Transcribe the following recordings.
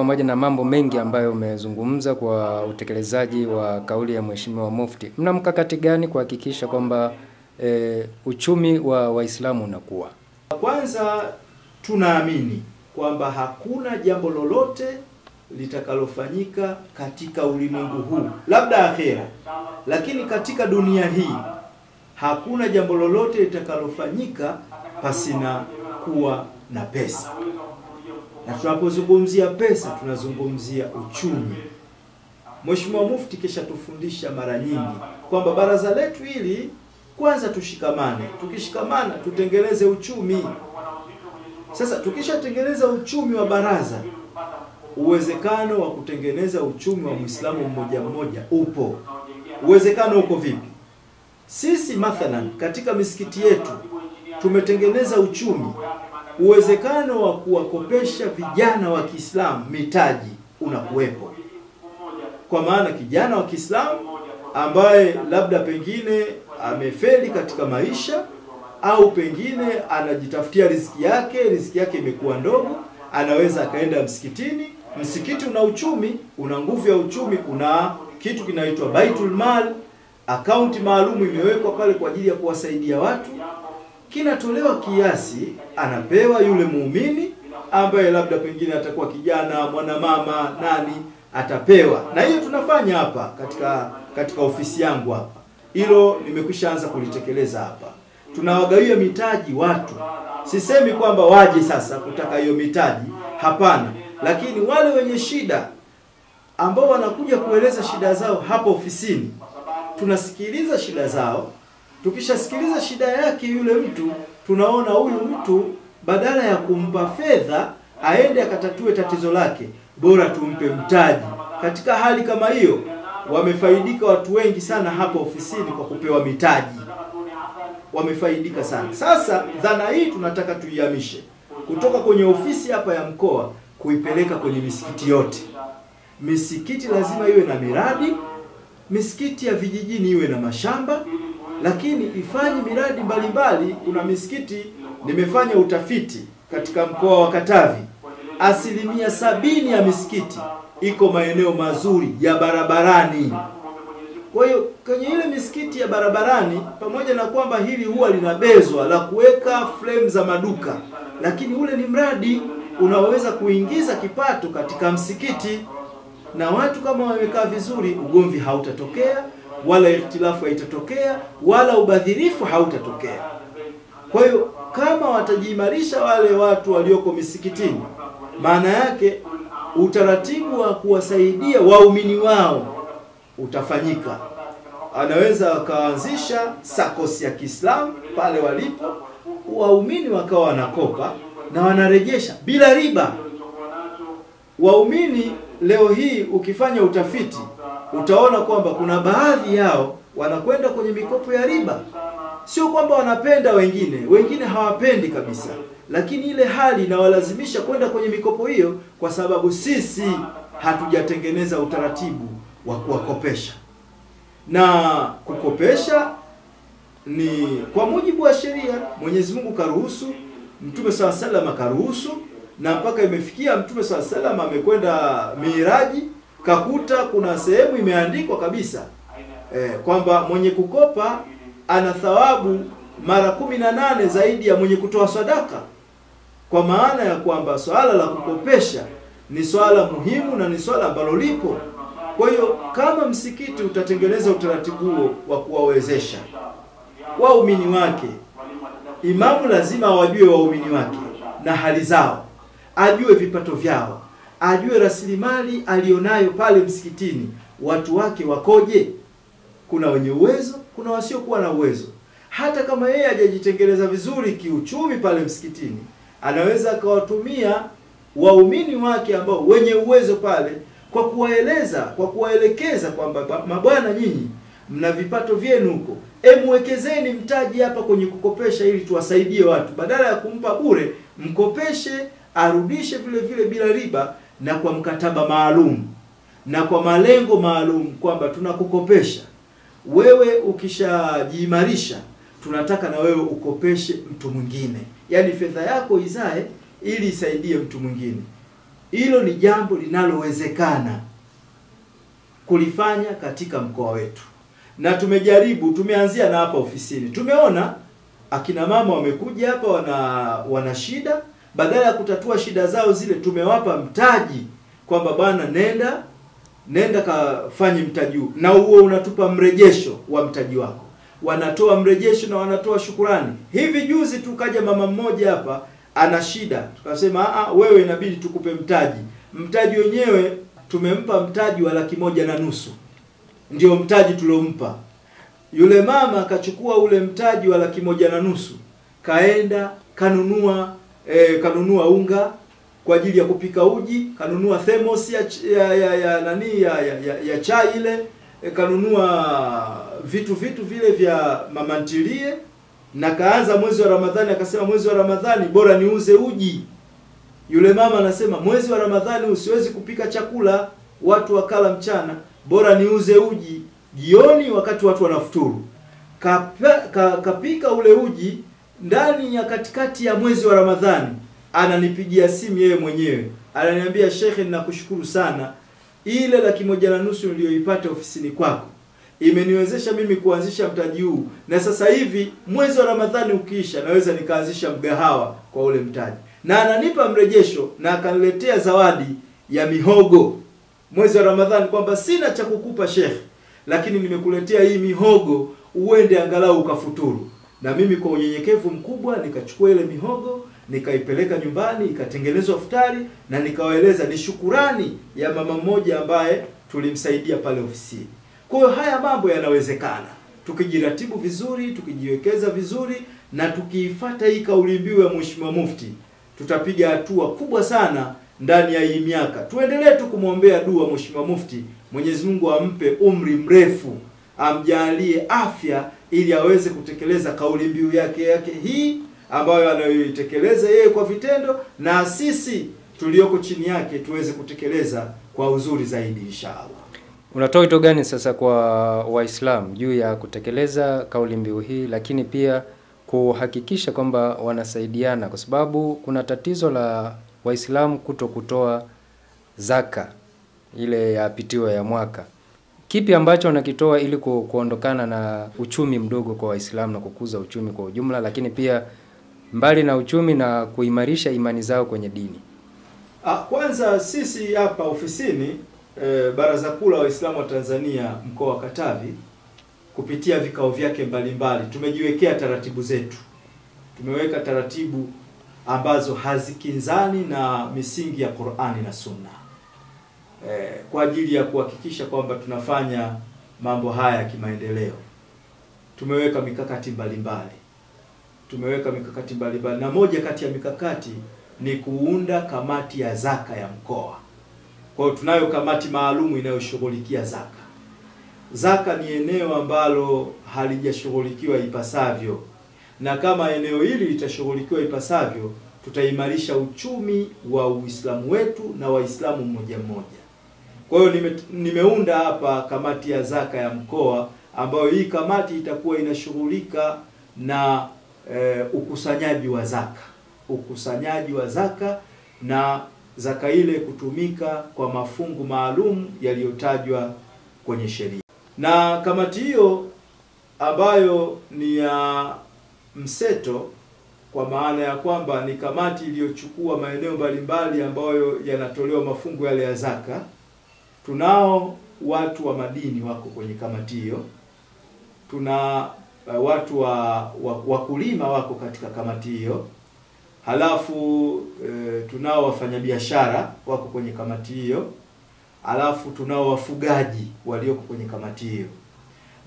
pamoja na mambo mengi ambayo umezungumza kwa utekelezaji wa kauli ya Mheshimiwa Mufti, mna mkakati gani kuhakikisha kwamba uchumi wa Waislamu unakuwa? Kwanza tunaamini kwamba hakuna jambo lolote litakalofanyika katika ulimwengu huu, labda akhera, lakini katika dunia hii hakuna jambo lolote litakalofanyika pasina kuwa na pesa. Na tunapozungumzia pesa tunazungumzia uchumi. Mheshimiwa Mufti kisha tufundisha mara nyingi kwamba baraza letu hili kwanza tushikamane. Tukishikamana tutengeneze uchumi. Sasa tukishatengeneza uchumi wa baraza, uwezekano wa kutengeneza uchumi wa Muislamu mmoja mmoja upo. Uwezekano uko vipi? Sisi mathalan katika misikiti yetu tumetengeneza uchumi. Uwezekano wa kuwakopesha vijana wa Kiislamu mitaji unakuwepo. Kwa maana kijana wa Kiislamu ambaye labda pengine amefeli katika maisha au pengine anajitafutia riziki yake imekuwa ndogo, anaweza akaenda msikitini. Msikiti una uchumi, una nguvu ya uchumi, una kitu kinaitwa Baitul Mal, akaunti maalum imewekwa pale kwa ajili ya kuwasaidia watu. Kinatolewa kiasi, anapewa yule muumini ambaye labda pengine atakuwa kijana, mwanamama, nani, atapewa. Na hiyo tunafanya hapa katika ofisi yangu hapa. Hilo nimekwishaanza kulitekeleza hapa. Tunawagawia mitaji watu. Sisemi kwamba waje sasa kutaka hiyo mitaji, hapana. Lakini wale wenye shida ambao wanakuja kueleza shida zao hapa ofisini, tunasikiliza shida zao. Tukishasikiliza shida yake yule mtu, tunaona huyu mtu badala ya kumpa fedha aende akatatue tatizo lake, bora tumpe mtaji. Katika hali kama hiyo wamefaidika watu wengi sana hapa ofisini kwa kupewa mitaji. Wamefaidika sana. Sasa dhana hii tunataka tuihamishe kutoka kwenye ofisi hapa ya mkoa kuipeleka kwenye misikiti yote. Misikiti lazima iwe na miradi, misikiti ya vijijini iwe na mashamba, lakini ifanye miradi mbalimbali. Kuna misikiti, nimefanya utafiti katika mkoa wa Katavi, 70% ya misikiti iko maeneo mazuri ya barabarani. Kwa hiyo kwenye ile misikiti ya barabarani, pamoja na kwamba hili huwa linabezwa la kuweka frame za maduka, lakini ule ni mradi unaweza kuingiza kipato katika msikiti. Na watu kama wamekaa vizuri, ugomvi hautatokea, wala ikhtilafu haitatokea, wala ubadhirifu hautatokea. Kwa hiyo kama watajiimarisha wale watu walioko misikitini, maana yake utaratibu wa kuwasaidia waumini wao utafanyika. Anaweza akaanzisha SACCOS ya Kiislamu pale walipo, waumini wakawa wanakopa na wanarejesha bila riba. Waumini leo hii ukifanya utafiti utaona kwamba kuna baadhi yao wanakwenda kwenye mikopo ya riba. Sio kwamba wanapenda, wengine hawapendi kabisa, lakini ile hali inawalazimisha kwenda kwenye mikopo hiyo kwa sababu sisi hatujatengeneza utaratibu wa kuwakopesha. Na kukopesha ni kwa mujibu wa sheria. Mwenyezi Mungu karuhusu, Mtume SAW karuhusu, na mpaka imefikia Mtume SAW amekwenda Miraji, kakuta kuna sehemu imeandikwa kabisa kwamba mwenye kukopa ana thawabu mara 18 zaidi ya mwenye kutoa sadaka. Kwa maana ya kwamba swala la kukopesha ni swala muhimu na ni swala ambalo lipo. Kwa hiyo kama msikiti utatengeneza utaratibu huo wa kuwawezesha waumini wake, imamu lazima awajue waumini wake na hali zao, ajue vipato vyao, ajue rasilimali alionayo pale msikitini, watu wake wakoje. Kuna wenye uwezo, kuna wasiokuwa na uwezo. Hata kama yeye hajajitengeneza vizuri kiuchumi pale msikitini, anaweza akawatumia waumini wake ambao wenye uwezo pale kwa kuwaelekeza kwamba mabwana, nyinyi mna vipato vyenu huko, muwekezeni mtaji hapa kwenye kukopesha ili tuwasaidie watu. Badala ya kumpa bure, mkopeshe, arudishe vile vile bila riba na kwa mkataba maalum na kwa malengo maalum, kwamba tunakukopesha wewe, ukishajiimarisha tunataka na wewe ukopeshe mtu mwingine. Yaani fedha yako izae ili isaidie mtu mwingine. hilo ni jambo linalowezekana kulifanya katika mkoa wetu. Na tumejaribu, tumeanzia na hapa ofisini. Tumeona akina mama wamekuja hapa wana shida, badala ya kutatua shida zao zile tumewapa mtaji kwamba bwana nenda kafanye mtaji huu, na huo unatupa mrejesho wa mtaji wako. Wanatoa mrejesho na wanatoa shukurani. Hivi juzi tukaja mama mmoja hapa ana shida, tukasema wewe inabidi tukupe mtaji. Mtaji wenyewe tumempa mtaji wa 1,500,000. Ndio mtaji tuliompa. Yule mama akachukua ule mtaji wa 1,500,000, kaenda kanunua unga kwa ajili ya kupika uji, kanunua thermos ya chai ile, kanunua vitu vile vya mamantilie, na kaanza mwezi wa Ramadhani. Akasema mwezi wa Ramadhani bora niuze uji. Yule mama anasema mwezi wa Ramadhani usiwezi kupika chakula watu wakala mchana, bora niuze uji jioni wakati watu wanafuturu. Kapika ule uji ndani ya katikati ya mwezi wa Ramadhani. Ananipigia simu yeye mwenyewe, ananiambia Shekhe, ninakushukuru sana, ile 1,500,000 niliyoipata ofisini kwako imeniwezesha mimi kuanzisha mtaji huu, na sasa hivi mwezi wa Ramadhani ukiisha naweza nikaanzisha mgahawa kwa ule mtaji. Na ananipa mrejesho na akaniletea zawadi ya mihogo mwezi wa Ramadhani, kwamba sina cha kukupa Shekhe, lakini nimekuletea hii mihogo uende angalau ukafuturu. Na mimi kwa unyenyekevu mkubwa nikachukua ile mihogo, nikaipeleka nyumbani, ikatengenezwa futari, na nikawaeleza ni shukurani ya mama mmoja ambaye tulimsaidia pale ofisini. Kwa hiyo haya mambo yanawezekana tukijiratibu vizuri, tukijiwekeza vizuri, na tukiifuata hii kauli mbiu ya Mheshimiwa Mufti, tutapiga hatua kubwa sana ndani ya hii miaka. Tuendelee tu kumwombea dua Mheshimiwa Mufti, Mwenyezi Mungu ampe umri mrefu, amjalie afya, ili aweze kutekeleza kauli mbiu yake hii ambayo anayoitekeleza yeye kwa vitendo, na sisi tulioko chini yake tuweze kutekeleza kwa uzuri zaidi inshallah. Unatoa wito gani sasa kwa Waislamu juu ya kutekeleza kauli mbiu hii, lakini pia kuhakikisha kwamba wanasaidiana, kwa sababu kuna tatizo la Waislamu kutoa zaka ile ya pitio ya mwaka? Kipi ambacho wanakitoa ili kuondokana na uchumi mdogo kwa Waislamu na kukuza uchumi kwa ujumla, lakini pia mbali na uchumi na kuimarisha imani zao kwenye dini? Kwanza sisi hapa ofisini Baraza Kuu la Waislamu wa Tanzania mkoa wa Katavi, kupitia vikao vyake mbalimbali, tumejiwekea taratibu zetu. Tumeweka taratibu ambazo hazikinzani na misingi ya Qur'ani na Sunna, kwa ajili ya kuhakikisha kwamba tunafanya mambo haya ya kimaendeleo. Tumeweka mikakati mbalimbali. Na moja kati ya mikakati ni kuunda kamati ya zaka ya mkoa. Kwa hiyo tunayo kamati maalumu inayoshughulikia zaka. Zaka ni eneo ambalo halijashughulikiwa ipasavyo, na kama eneo hili litashughulikiwa ipasavyo, tutaimarisha uchumi wa Uislamu wetu na Waislamu mmoja mmoja. Kwa hiyo nimeunda hapa kamati ya zaka ya mkoa, ambayo hii kamati itakuwa inashughulika na ukusanyaji wa zaka na zaka ile kutumika kwa mafungu maalum yaliyotajwa kwenye sheria. Na kamati hiyo ambayo ni ya mseto, kwa maana ya kwamba ni kamati iliyochukua maeneo mbalimbali ambayo yanatolewa mafungu yale ya zaka. Tunao watu wa madini wako kwenye kamati hiyo. Tuna watu wakulima wako katika kamati hiyo. Halafu tunao wafanyabiashara wako kwenye kamati hiyo. Halafu tunao wafugaji walioko kwenye kamati hiyo.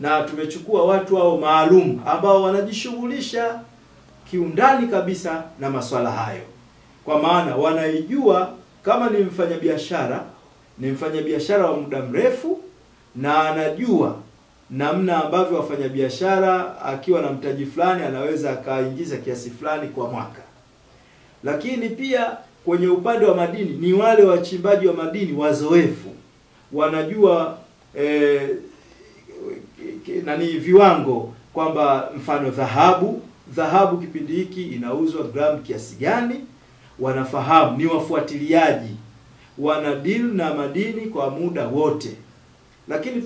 Na tumechukua watu hao maalum ambao wanajishughulisha kiundani kabisa na masuala hayo. Kwa maana wanaijua, kama ni mfanyabiashara wa muda mrefu, na anajua namna ambavyo wafanyabiashara akiwa na mtaji fulani anaweza akaingiza kiasi fulani kwa mwaka. Lakini pia kwenye upande wa madini ni wale wachimbaji wa madini wazoefu, wanajua viwango, kwamba mfano dhahabu kipindi hiki inauzwa gramu kiasi gani, wanafahamu, ni wafuatiliaji. wana deal na madini kwa muda wote. Lakini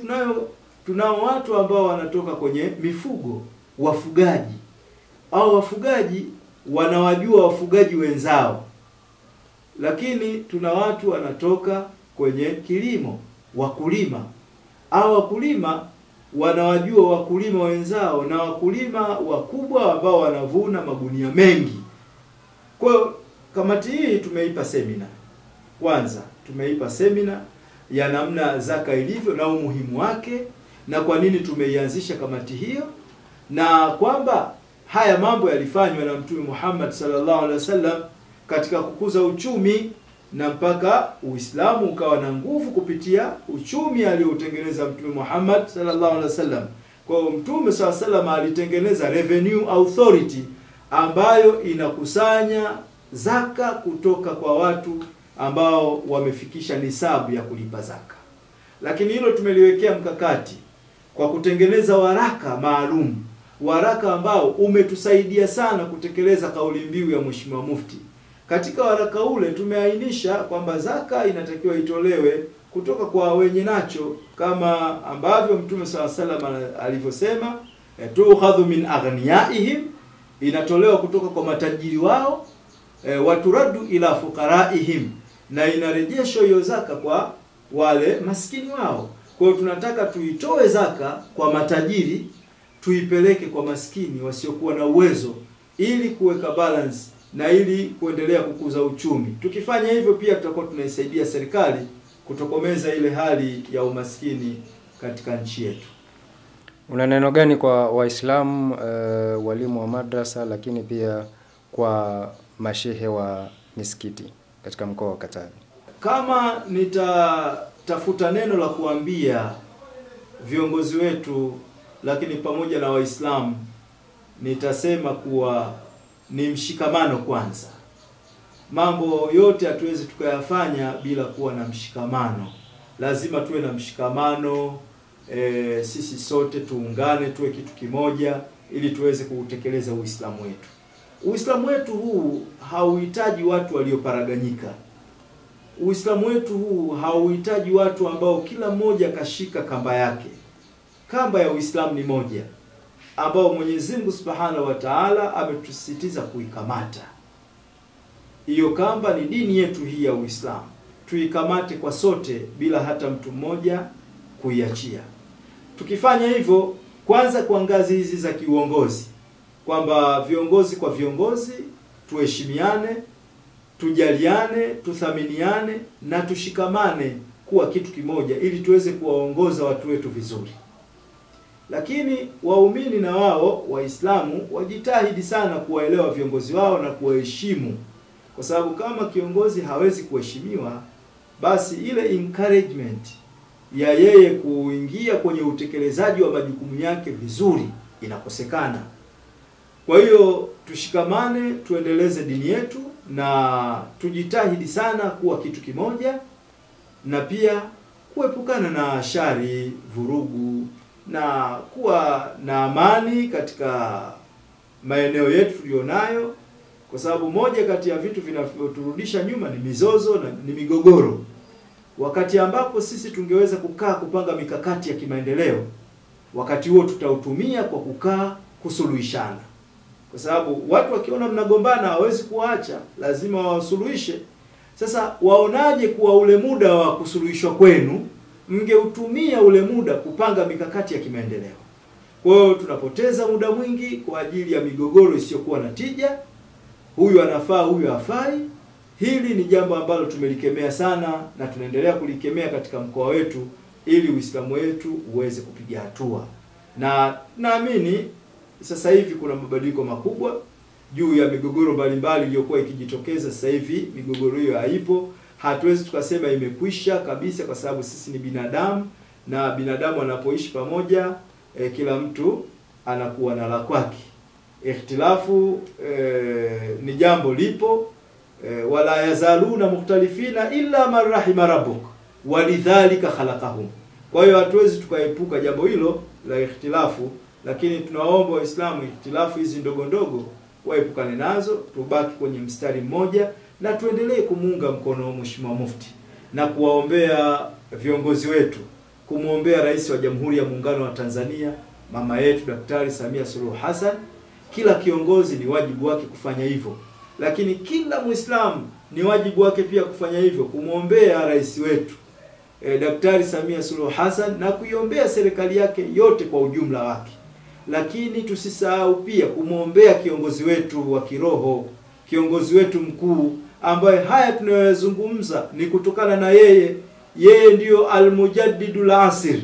tunao watu ambao wanatoka kwenye mifugo, wafugaji. Au wafugaji wanawajua wafugaji wenzao. Lakini tuna watu wanatoka kwenye kilimo, wakulima. Au wakulima wanawajua wakulima wenzao, na wakulima wakubwa ambao wanavuna magunia mengi. Kwa hiyo kamati hii tumeipa semina. Kwanza tumeipa semina ya namna zaka ilivyo na umuhimu wake, na kwa nini tumeianzisha kamati hiyo, na kwamba haya mambo yalifanywa na Mtume Muhammad sallallahu alaihi wasallam katika kukuza uchumi, na mpaka Uislamu ukawa na nguvu kupitia uchumi aliotengeneza Mtume Muhammad sallallahu alaihi wasallam. Kwa hiyo Mtume sallallahu alaihi wasallam alitengeneza revenue authority ambayo inakusanya zaka kutoka kwa watu ambao wamefikisha nisabu ya kulipa zaka. Lakini hilo tumeliwekea mkakati kwa kutengeneza waraka maalum, waraka ambao umetusaidia sana kutekeleza kauli mbiu ya Mheshimiwa Mufti. Katika waraka ule tumeainisha kwamba zaka inatakiwa itolewe kutoka kwa wenye nacho, kama ambavyo Mtume SAW alivyosema, tu'khadhu min aghniyaihim, inatolewa kutoka kwa matajiri wao, waturadu ila fuqaraihim, na inarejeshwa hiyo zaka kwa wale maskini wao. Kwa hiyo tunataka tuitoe zaka kwa matajiri, tuipeleke kwa maskini wasiokuwa na uwezo, ili kuweka balance na ili kuendelea kukuza uchumi. Tukifanya hivyo pia tutakuwa tunaisaidia serikali kutokomeza ile hali ya umaskini katika nchi yetu. Una neno gani kwa Waislamu, walimu wa madrasa, lakini pia kwa mashehe wa misikiti katika mkoa wa Katavi? Kama nitatafuta neno la kuambia viongozi wetu, lakini pamoja na Waislamu, nitasema kuwa ni mshikamano kwanza. Mambo yote hatuwezi tukayafanya bila kuwa na mshikamano. Lazima tuwe na mshikamano, sisi sote tuungane, tuwe kitu kimoja ili tuweze kuutekeleza Uislamu wetu. Uislamu wetu huu hauhitaji watu walioparaganyika. Uislamu wetu huu hauhitaji watu ambao kila mmoja kashika kamba yake. Kamba ya Uislamu ni moja, ambao Mwenyezi Mungu Subhanahu wa Ta'ala ametusisitiza kuikamata. Hiyo kamba ni dini yetu hii ya Uislamu. Tuikamate kwa sote bila hata mtu mmoja kuiachia. Tukifanya hivyo, kwanza kwa ngazi hizi za kiuongozi, kwamba viongozi kwa viongozi tuheshimiane, tujaliane, tuthaminiane na tushikamane kuwa kitu kimoja ili tuweze kuwaongoza watu wetu vizuri. Lakini waumini na wao Waislamu wajitahidi sana kuwaelewa viongozi wao na kuwaheshimu, kwa sababu kama kiongozi hawezi kuheshimiwa, basi ile encouragement ya yeye kuingia kwenye utekelezaji wa majukumu yake vizuri inakosekana. Kwa hiyo tushikamane, tuendeleze dini yetu na tujitahidi sana kuwa kitu kimoja, na pia kuepukana na shari, vurugu, na kuwa na amani katika maeneo yetu tulionayo, kwa sababu moja kati ya vitu vinavyoturudisha nyuma ni mizozo na ni migogoro. Wakati ambapo sisi tungeweza kukaa kupanga mikakati ya kimaendeleo, wakati huo tutautumia kwa kukaa kusuluhishana. Kwa sababu watu wakiona mnagombana hawezi kuacha, lazima wasuluhishe. Sasa waonaje kuwa ule muda wa kusuluhishwa kwenu mngeutumia ule muda kupanga mikakati ya kimaendeleo? Kwa hiyo tunapoteza muda mwingi kwa ajili ya migogoro isiyokuwa na tija. Huyu anafaa, huyu hafai. Hili ni jambo ambalo tumelikemea sana na tunaendelea kulikemea katika mkoa wetu ili Uislamu wetu uweze kupiga hatua. Na naamini sasa hivi kuna mabadiliko makubwa juu ya migogoro mbalimbali iliyokuwa ikijitokeza. Sasa hivi migogoro hiyo haipo. Hatuwezi tukasema imekwisha kabisa, kwa sababu sisi ni binadamu, na binadamu wanapoishi pamoja kila mtu anakuwa na la kwake. Ikhtilafu ni jambo lipo, wala yazaluna mukhtalifina illa man rahima rabbuk walidhalika khalaqahum. Kwa hiyo hatuwezi tukaepuka jambo hilo la ikhtilafu, lakini tunaomba Waislamu ikhtilafu hizi ndogo ndogo waepukane nazo, tubaki kwenye mstari mmoja na tuendelee kumuunga mkono Mheshimiwa Mufti. na kuwaombea viongozi wetu, kumwombea Rais wa Jamhuri ya Muungano wa Tanzania mama yetu Daktari Samia Suluhu Hassan. Kila kiongozi ni wajibu wake kufanya hivyo, lakini kila Muislamu ni wajibu wake pia kufanya hivyo, kumwombea rais wetu Daktari Samia Suluhu Hassan na kuiombea serikali yake yote kwa ujumla wake. Lakini tusisahau pia kumwombea kiongozi wetu wa kiroho, kiongozi wetu mkuu, ambaye haya tunayozungumza ni kutokana na yeye. Yeye ndiyo al-mujaddidul asir.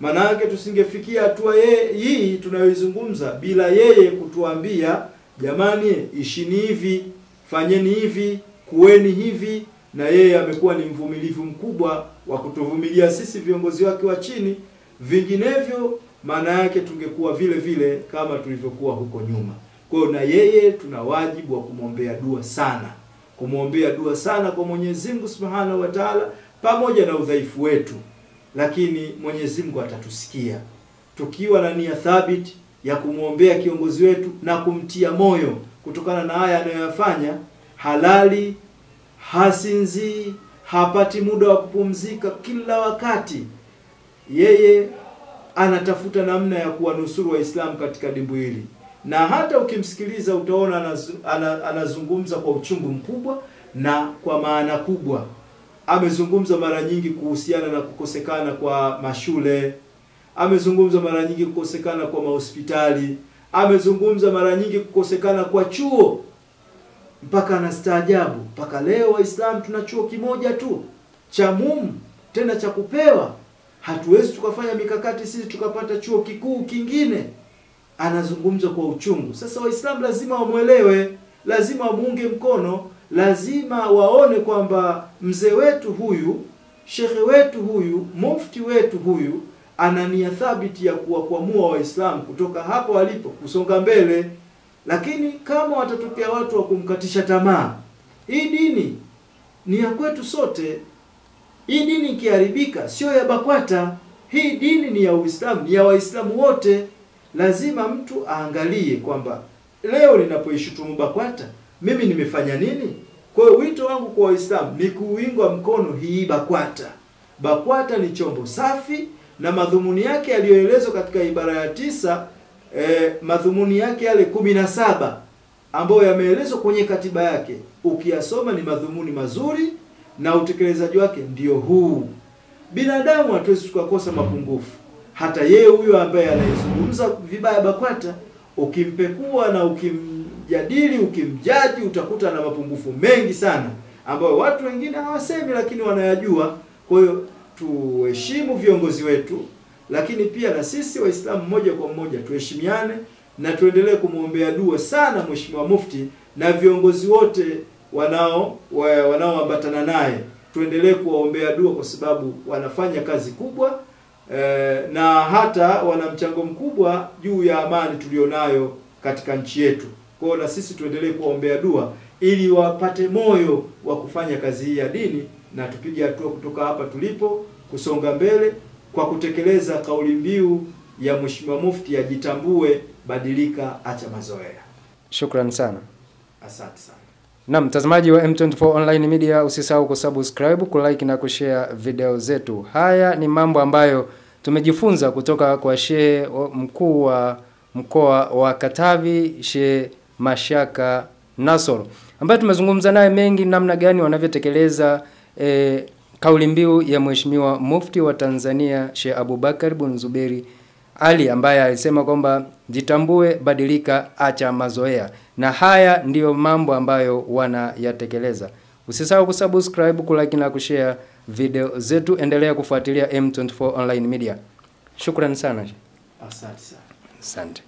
Maana yake tusingefikia hatua hii tunayoizungumza bila yeye kutuambia, jamani, ishini hivi, fanyeni hivi, kuweni hivi. Na yeye amekuwa ni mvumilivu mkubwa wa kutuvumilia sisi viongozi wake wa chini. Vinginevyo maana yake tungekuwa vile vile kama tulivyokuwa huko nyuma. Kwa hiyo na yeye tuna wajibu wa kumwombea dua sana. Kumwombea dua sana kwa Mwenyezi Mungu Subhanahu wa Ta'ala, pamoja na udhaifu wetu. Lakini Mwenyezi Mungu atatusikia tukiwa na nia thabiti ya kumwombea kiongozi wetu na kumtia moyo kutokana na haya anayoyafanya. Halali, hasinzi, hapati muda wa kupumzika, kila wakati yeye anatafuta namna ya kuwanusuru Waislamu katika dimbu hili. Na hata ukimsikiliza utaona anazungumza kwa uchungu mkubwa na kwa maana kubwa. Amezungumza mara nyingi kuhusiana na kukosekana kwa mashule, amezungumza mara nyingi kukosekana kwa mahospitali, amezungumza mara nyingi kukosekana kwa chuo. Mpaka anastaajabu, mpaka leo Waislamu tuna chuo kimoja tu cha tena cha kupewa. Hatuwezi tukafanya mikakati sisi tukapata chuo kikuu kingine. Anazungumza kwa uchungu. Sasa Waislamu lazima wamuelewe, lazima wamuunge mkono, lazima waone kwamba mzee wetu huyu, shekhe wetu huyu, mufti wetu huyu ana nia thabiti ya kuwakwamua Waislamu kutoka hapo walipo kusonga mbele. Lakini kama watatokea watu wa kumkatisha tamaa, hii dini ni ya kwetu sote. Hii dini ikiharibika sio ya BAKWATA. Hii dini ni ya Uislamu, ni ya Waislamu wote. Lazima mtu aangalie kwamba leo ninapoishutumu BAKWATA mimi nimefanya nini? Kwa hiyo wito wangu kwa Waislamu ni kuunga mkono hii BAKWATA. BAKWATA ni chombo safi na madhumuni yake yaliyoelezwa katika ibara ya 9, madhumuni yake yale 17 ambayo yameelezwa kwenye katiba yake. Ukiyasoma ni madhumuni mazuri na utekelezaji wake ndio huu. Binadamu hatuwezi tukakosa mapungufu. Hata yeye huyo ambaye anayezungumza vibaya BAKWATA, ukimpekua na ukimjadili, ukimjaji, utakuta na mapungufu mengi sana ambayo watu wengine hawasemi lakini wanayajua. Kwa hiyo tuheshimu viongozi wetu, lakini pia na sisi Waislamu mmoja kwa mmoja tuheshimiane na tuendelee kumwombea dua sana Mheshimiwa Mufti na viongozi wote wanaoambatana naye. Tuendelee kuwaombea dua kwa sababu wanafanya kazi kubwa na hata wana mchango mkubwa juu ya amani tulionayo katika nchi yetu. Kwa hiyo na sisi tuendelee kuwaombea dua ili wapate moyo wa kufanya kazi hii ya dini na tupige hatua kutoka hapa tulipo kusonga mbele kwa kutekeleza kauli mbiu ya Mheshimiwa Mufti ya jitambue, badilika, acha mazoea. Shukrani sana. Asante sana. Na mtazamaji wa M24 Online Media, usisahau kusubscribe, kulike na kushare video zetu. Haya ni mambo ambayo tumejifunza kutoka kwa Shehe mkuu wa mkoa wa Katavi, Shehe Mashaka Nasoro, ambaye tumezungumza naye mengi namna gani wanavyotekeleza kauli mbiu ya Mheshimiwa Mufti wa Tanzania Sheikh Abubakar bin Zuberi Ali, ambaye alisema kwamba jitambue, badilika, acha mazoea. Na haya ndiyo mambo ambayo wanayatekeleza. Usisahau kusubscribe, kulike na kushare video zetu. Endelea kufuatilia M24 Online Media. Shukrani sana. Asante sana. Asante.